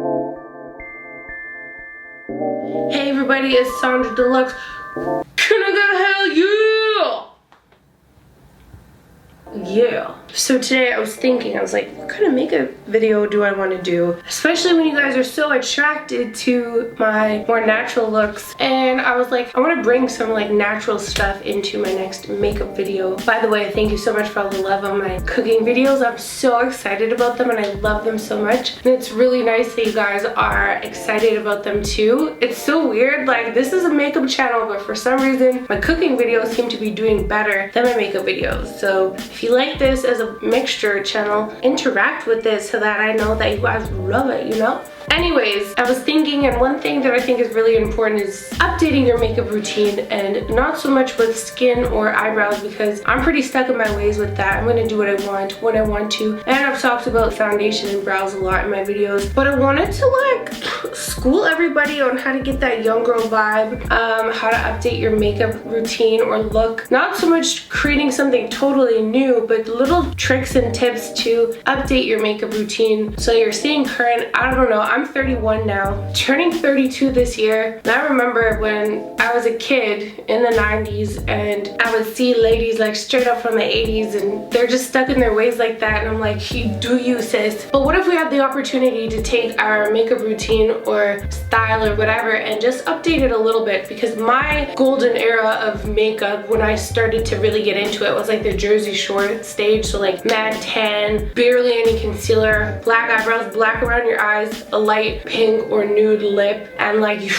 Hey everybody, it's Sonjdradeluxe. Can I get a hell yeah? Yeah. So today I was thinking, I was like, what kind of makeup video do I want to do? Especially when you guys are so attracted to my more natural looks. And I was like, I want to bring some like natural stuff into my next makeup video. By the way, thank you so much for all the love on my cooking videos. I'm so excited about them and I love them so much. And it's really nice that you guys are excited about them too. It's so weird, like this is a makeup channel, but for some reason my cooking videos seem to be doing better than my makeup videos. So if you like this as a mixture channel, interact with this so that I know that you guys love it, you know? Anyways, I was thinking, and one thing that I think is really important is updating your makeup routine, and not so much with skin or eyebrows because I'm pretty stuck in my ways with that. I'm gonna do what I want when I want to, and I've talked about foundation and brows a lot in my videos, but I wanted to like school everybody on how to get that young girl vibe, how to update your makeup routine or look. Not so much creating something totally new, but little tricks and tips to update your makeup routine so you're staying current. I don't know, I'm 31 now, turning 32 this year. And I remember when I was a kid in the 90s and I would see ladies like straight up from the 80s and they're just stuck in their ways like that, and I'm like, do you, sis? But what if we had the opportunity to take our makeup routine or style or whatever and just update it a little bit? Because my golden era of makeup when I started to really get into it was like the Jersey Shore stage, so like matte tan, barely any concealer, black eyebrows, black around your eyes, a light pink or nude lip, and like you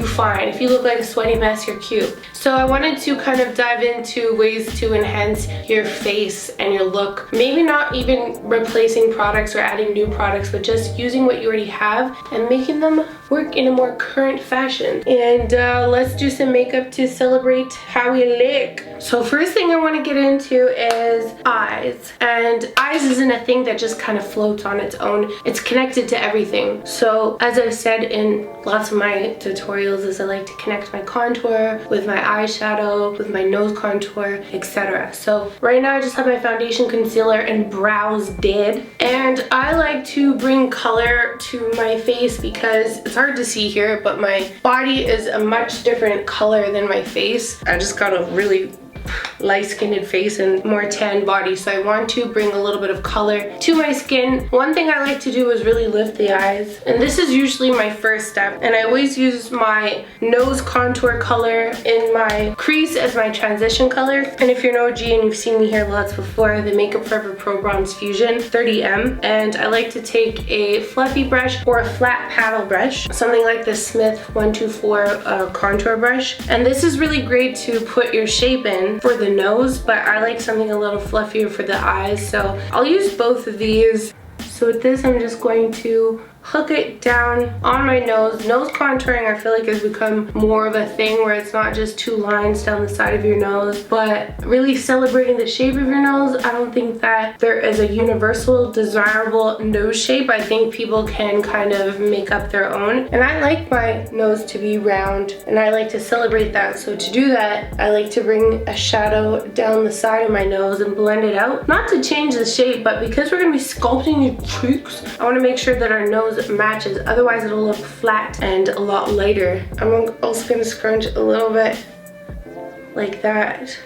fine. If you look like a sweaty mess, you're cute. So I wanted to kind of dive into ways to enhance your face and your look. Maybe not even replacing products or adding new products, but just using what you already have and making them work in a more current fashion. And let's do some makeup to celebrate how we look. So first thing I want to get into is eyes. And eyes isn't a thing that just kind of floats on its own. It's connected to everything. So as I've said in lots of my tutorials, is I like to connect my contour with my eyeshadow, with my nose contour, etc. So right now I just have my foundation, concealer, and brows did. And I like to bring color to my face because it's hard to see here, but my body is a much different color than my face. I just got a really light-skinned face and more tan body, so I want to bring a little bit of color to my skin. One thing I like to do is really lift the eyes, and this is usually my first step, and I always use my nose contour color in my crease as my transition color. And if you're an OG and you've seen me here lots before, the Makeup Forever Pro Bronze Fusion 30M, and I like to take a fluffy brush or a flat paddle brush, something like the Smith 124 contour brush, and this is really great to put your shape in for the nose, but I like something a little fluffier for the eyes, so I'll use both of these. So with this, I'm just going to hook it down on my nose. Nose contouring I feel like has become more of a thing where it's not just two lines down the side of your nose, but really celebrating the shape of your nose. I don't think that there is a universal desirable nose shape. I think people can kind of make up their own, and I like my nose to be round and I like to celebrate that. So to do that, I like to bring a shadow down the side of my nose and blend it out. Not to change the shape, but because we're going to be sculpting your cheeks, I want to make sure that our nose matches, otherwise it'll look flat and a lot lighter. I'm also going to scrunch a little bit like that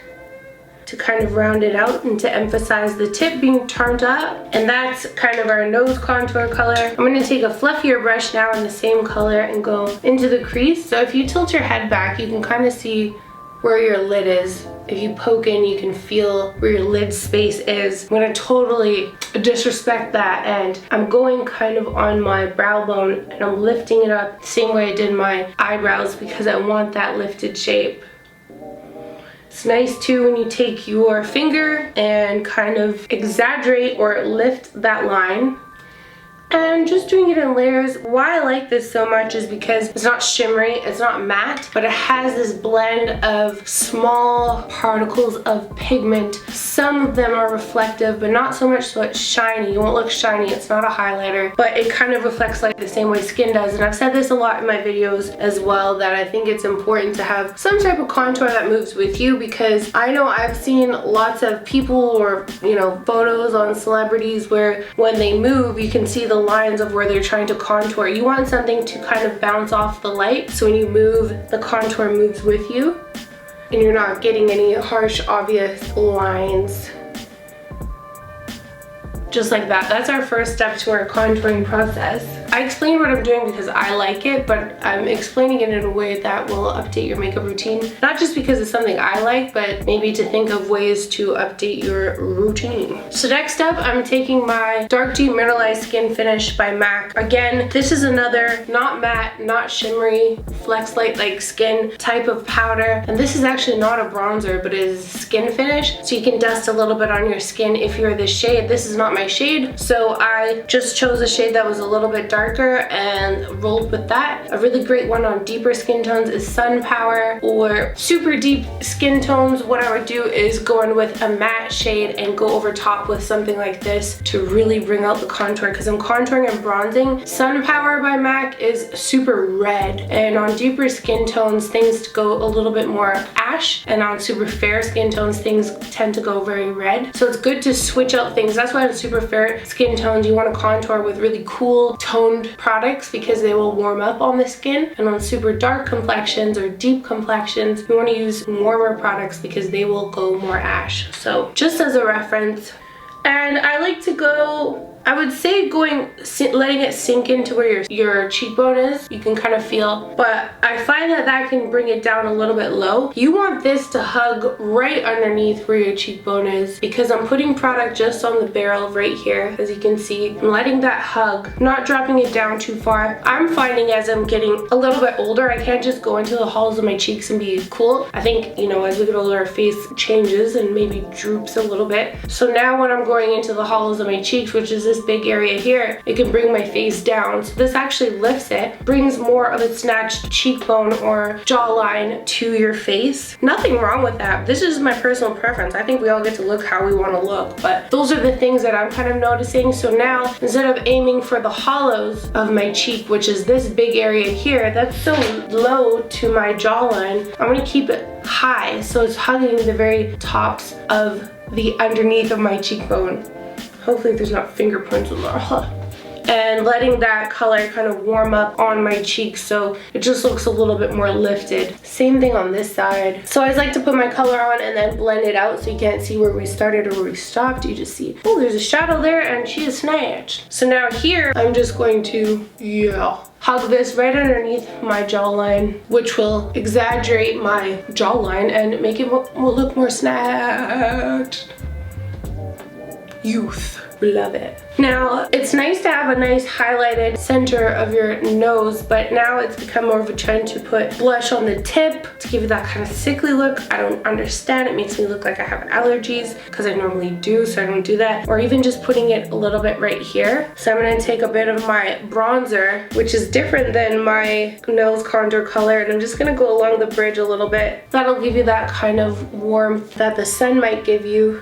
to kind of round it out and to emphasize the tip being turned up. And that's kind of our nose contour color. I'm going to take a fluffier brush now in the same color and go into the crease. So if you tilt your head back, you can kind of see where your lid is. If you poke in, you can feel where your lid space is. I'm gonna totally disrespect that, and I'm going kind of on my brow bone and I'm lifting it up the same way I did my eyebrows because I want that lifted shape. It's nice too when you take your finger and kind of exaggerate or lift that line. And just doing it in layers. Why I like this so much is because it's not shimmery, it's not matte, but it has this blend of small particles of pigment. Some of them are reflective, but not so much so it's shiny. You won't look shiny, it's not a highlighter, but it kind of reflects like the same way skin does. And I've said this a lot in my videos as well, that I think it's important to have some type of contour that moves with you, because I know I've seen lots of people or, you know, photos on celebrities where when they move, you can see the lines of where they're trying to contour. You want something to kind of bounce off the light, so when you move, the contour moves with you and you're not getting any harsh, obvious lines. Just like that. That's our first step to our contouring process. I explained what I'm doing because I like it, but I'm explaining it in a way that will update your makeup routine. Not just because it's something I like, but maybe to think of ways to update your routine. So next up, I'm taking my Dark Deep Mineralized Skin Finish by MAC. Again, this is another not matte, not shimmery, flex light like skin type of powder. And this is actually not a bronzer, but it is skin finish. So you can dust a little bit on your skin if you're this shade. This is not my shade, so I just chose a shade that was a little bit darker and rolled with that. A really great one on deeper skin tones is Sun Power, or super deep skin tones, what I would do is go in with a matte shade and go over top with something like this to really bring out the contour, because I'm contouring and bronzing. Sun Power by MAC is super red, and on deeper skin tones things go a little bit more ash, and on super fair skin tones things tend to go very red. So it's good to switch out things. That's why on super fair skin tones you want to contour with really cool toned products, because they will warm up on the skin, and on super dark complexions or deep complexions you want to use warmer products because they will go more ash. So just as a reference. And I like to go, I would say letting it sink into where your cheekbone is. You can kind of feel, but I find that that can bring it down a little bit low. You want this to hug right underneath where your cheekbone is, because I'm putting product just on the barrel right here. As you can see, I'm letting that hug, not dropping it down too far. I'm finding as I'm getting a little bit older, I can't just go into the hollows of my cheeks and be cool. I think, you know, as we get older, our face changes and maybe droops a little bit. So now when I'm going into the hollows of my cheeks, which is this big area here, it can bring my face down. So this actually lifts it, brings more of a snatched cheekbone or jawline to your face. Nothing wrong with that. This is my personal preference. I think we all get to look how we want to look, but those are the things that I'm kind of noticing. So now, instead of aiming for the hollows of my cheek, which is this big area here, that's so low to my jawline, I'm going to keep it high so it's hugging the very tops of the underneath of my cheekbone. Hopefully there's not fingerprints in there. And letting that color kind of warm up on my cheeks so it just looks a little bit more lifted. Same thing on this side. So I always like to put my color on and then blend it out so you can't see where we started or where we stopped. You just see, oh, there's a shadow there and she is snatched. So now here, I'm just going to, hug this right underneath my jawline, which will exaggerate my jawline and make it look more snatched. Youth. Love it. Now, it's nice to have a nice highlighted center of your nose, but now it's become more of a trend to put blush on the tip to give you that kind of sickly look. I don't understand. It makes me look like I have allergies because I normally do, so I don't do that. Or even just putting it a little bit right here. So I'm going to take a bit of my bronzer, which is different than my nose contour color, and I'm just going to go along the bridge a little bit. That'll give you that kind of warmth that the sun might give you.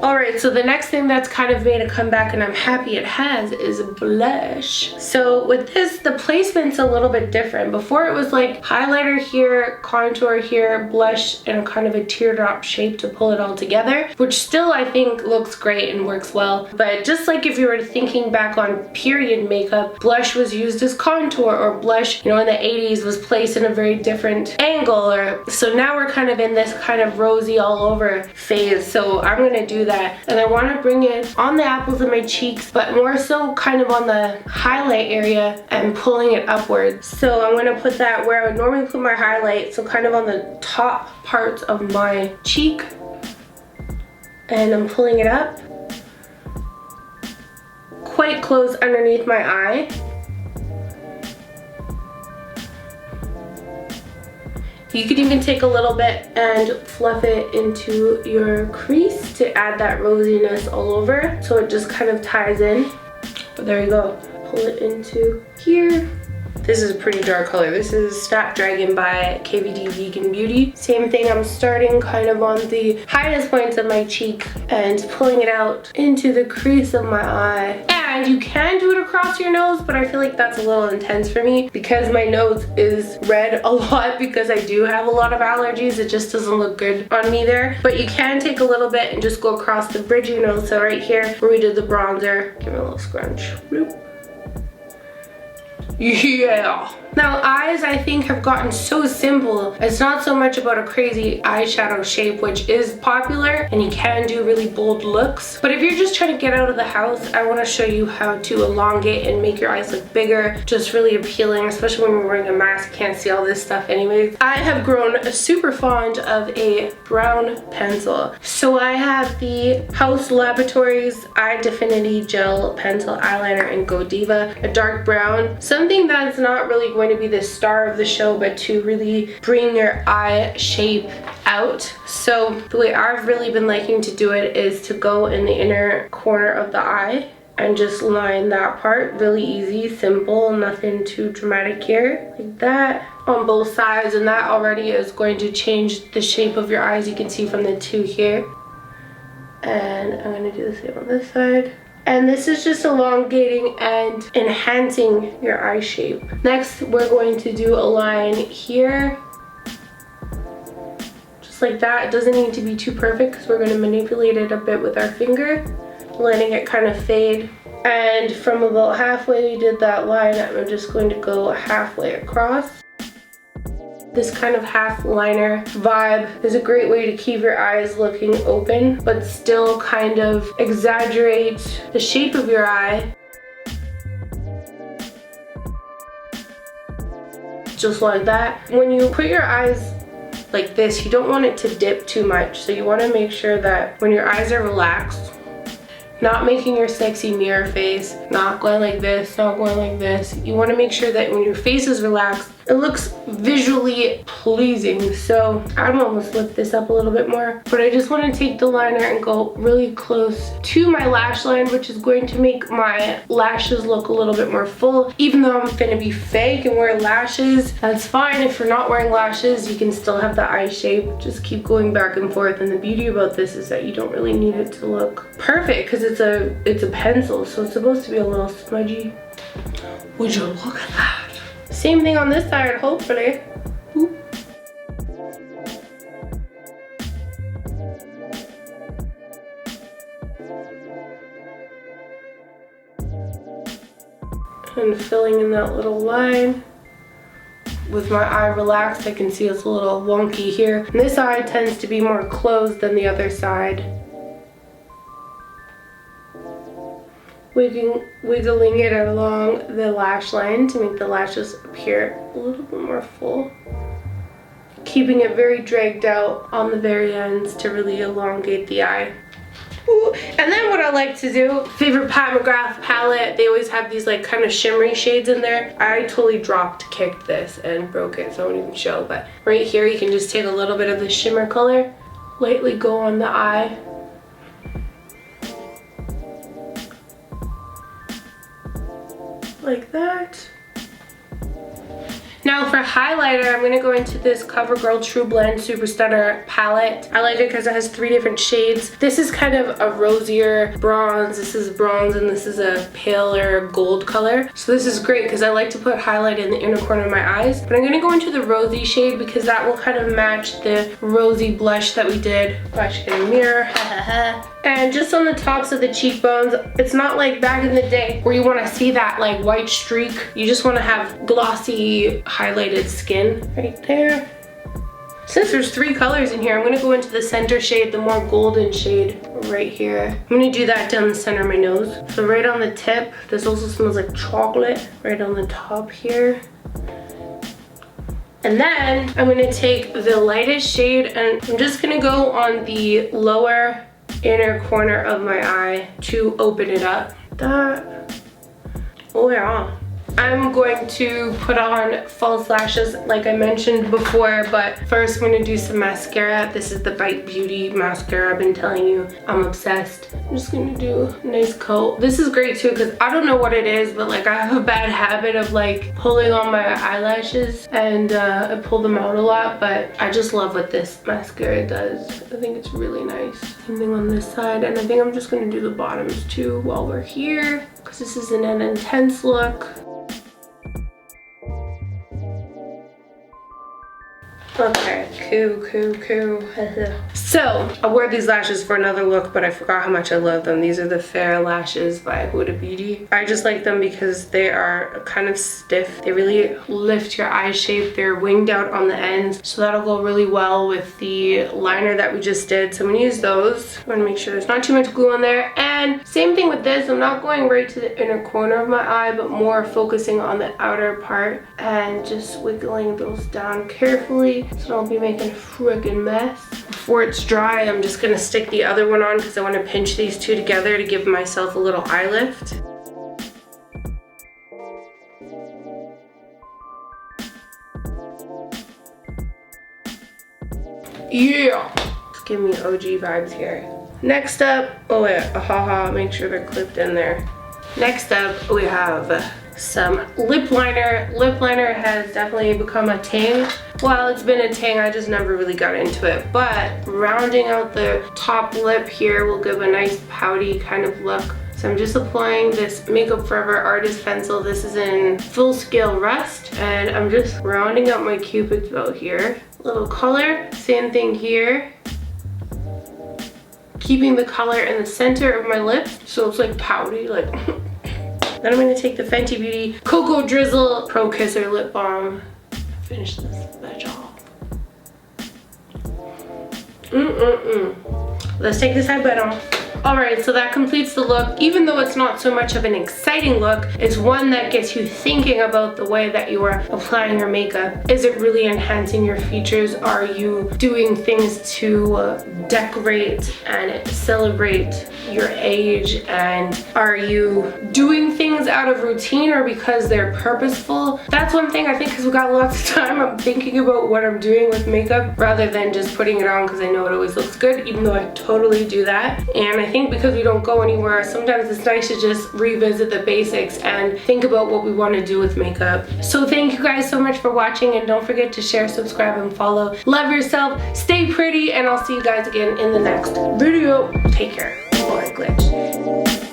Alright, so the next thing that's kind of made a comeback, and I'm happy it has, is blush. So with this, the placement's a little bit different. Before it was like highlighter here, contour here, blush, and kind of a teardrop shape to pull it all together, which still I think looks great and works well. But just like if you were thinking back on period makeup, blush was used as contour, or blush, you know, in the 80s was placed in a very different angle. So now we're kind of in this kind of rosy all over phase. So I'm gonna do that. And I want to bring it on the apples of my cheeks, but more so kind of on the highlight area and pulling it upwards. So I'm going to put that where I would normally put my highlight, so kind of on the top parts of my cheek. And I'm pulling it up quite close underneath my eye. You could even take a little bit and fluff it into your crease to add that rosiness all over, so it just kind of ties in. But there you go. Pull it into here. This is a pretty dark color. This is Snapdragon by KVD Vegan Beauty. Same thing, I'm starting kind of on the highest points of my cheek and pulling it out into the crease of my eye. And you can do it across your nose, but I feel like that's a little intense for me because my nose is red a lot because I do have a lot of allergies. It just doesn't look good on me there. But you can take a little bit and just go across the bridge of your nose. So right here where we did the bronzer, give it a little scrunch. Bloop. Yeah. Now eyes, I think, have gotten so simple. It's not so much about a crazy eyeshadow shape, which is popular and you can do really bold looks. But if you're just trying to get out of the house, I want to show you how to elongate and make your eyes look bigger. Just really appealing, especially when we're wearing a mask. Can't see all this stuff anyways. I have grown super fond of a brown pencil. So I have the Haus Laboratories Eye Definity Gel Pencil Eyeliner in Go Diva, a dark brown. Something that's not really going to be the star of the show, but to really bring your eye shape out. So the way I've really been liking to do it is to go in the inner corner of the eye and just line that part. Really easy, simple, nothing too dramatic here. Like that on both sides, and that already is going to change the shape of your eyes. You can see from the two here. And I'm going to do the same on this side. And this is just elongating and enhancing your eye shape. Next, we're going to do a line here. Just like that. It doesn't need to be too perfect because we're going to manipulate it a bit with our finger, letting it kind of fade. And from about halfway we did that line, I'm just going to go halfway across. This kind of half liner vibe is a great way to keep your eyes looking open, but still kind of exaggerate the shape of your eye. Just like that. When you put your eyes like this, you don't want it to dip too much. So you want to make sure that when your eyes are relaxed, not making your sexy mirror face, not going like this, not going like this. You want to make sure that when your face is relaxed, it looks visually pleasing. So I'm almost lift this up a little bit more, but I just want to take the liner and go really close to my lash line, which is going to make my lashes look a little bit more full. Even though I'm gonna be fake and wear lashes, that's fine. If you're not wearing lashes, you can still have the eye shape. Just keep going back and forth. And the beauty about this is that you don't really need it to look perfect because it's a pencil, so it's supposed to be a little smudgy. Would you look at that? Same thing on this side, hopefully. Ooh. And filling in that little line. With my eye relaxed, I can see it's a little wonky here. And this eye tends to be more closed than the other side. Wiggling it along the lash line to make the lashes appear a little bit more full. Keeping it very dragged out on the very ends to really elongate the eye. Ooh. And then what I like to do, favorite McGrath palette, they always have these like kind of shimmery shades in there. I totally kicked this and broke it, so I won't even show. But right here you can just take a little bit of the shimmer color, lightly go on the eye. Like that. Now for highlighter, I'm going to go into this CoverGirl Trublend Super Stunner palette. I like it because it has 3 different shades. This is kind of a rosier bronze, this is bronze, and this is a paler gold color. So this is great because I like to put highlight in the inner corner of my eyes. But I'm going to go into the rosy shade because that will kind of match the rosy blush that we did. Oh, I should get a mirror. And just on the tops of the cheekbones, it's not like back in the day where you want to see that like white streak. You just want to have glossy highlighted skin right there. Since there's 3 colors in here, I'm going to go into the center shade, the more golden shade right here. I'm going to do that down the center of my nose. So right on the tip, this also smells like chocolate, right on the top here. And then I'm going to take the lightest shade and I'm just going to go on the lower inner corner of my eye to open it up. That. Oh yeah. I'm going to put on false lashes like I mentioned before, but first I'm going to do some mascara. This is the Bite Beauty mascara. I've been telling you I'm obsessed. I'm just going to do a nice coat. This is great too because I don't know what it is, but like I have a bad habit of like pulling on my eyelashes and I pull them out a lot, but I just love what this mascara does. I think it's really nice. Same thing on this side, and I think I'm just going to do the bottoms too while we're here because this isn't an intense look. Okay, cool. So, I wore these lashes for another look, but I forgot how much I love them. These are the Farrah lashes by Huda. I just like them because they are kind of stiff. They really lift your eye shape. They're winged out on the ends, so that'll go really well with the liner that we just did. So I'm gonna use those. I wanna make sure there's not too much glue on there. And same thing with this. I'm not going right to the inner corner of my eye, but more focusing on the outer part and just wiggling those down carefully so don't be making a friggin' mess. Before it's dry, I'm just gonna stick the other one on because I want to pinch these two together to give myself a little eye lift. Yeah! Just give me OG vibes here. Next up, oh wait, make sure they're clipped in there. Next up, we have some lip liner. Lip liner has definitely become a thing. Well, it's been a thing, I just never really got into it. But rounding out the top lip here will give a nice pouty kind of look. So I'm just applying this Makeup Forever Artist Pencil. This is in Full Scale Rust. And I'm just rounding up my Cupid's bow here. Little color, same thing here. Keeping the color in the center of my lips so it's like pouty, like. Then I'm gonna take the Fenty Beauty Coco Drizzle Pro Kisser Lip Balm. Finish this bitch off. Let's take this headband off. Alright, so that completes the look. Even though it's not so much of an exciting look, it's one that gets you thinking about the way that you are applying your makeup. Is it really enhancing your features? Are you doing things to decorate and celebrate your age? And are you doing things out of routine or because they're purposeful? That's one thing I think, because we got lots of time, I'm thinking about what I'm doing with makeup rather than just putting it on because I know it always looks good, even though I totally do that. And I think because we don't go anywhere, sometimes it's nice to just revisit the basics and think about what we want to do with makeup. So thank you guys so much for watching, and don't forget to share, subscribe, and follow. Love yourself, stay pretty, and I'll see you guys again in the next video. Take care. Boring glitch.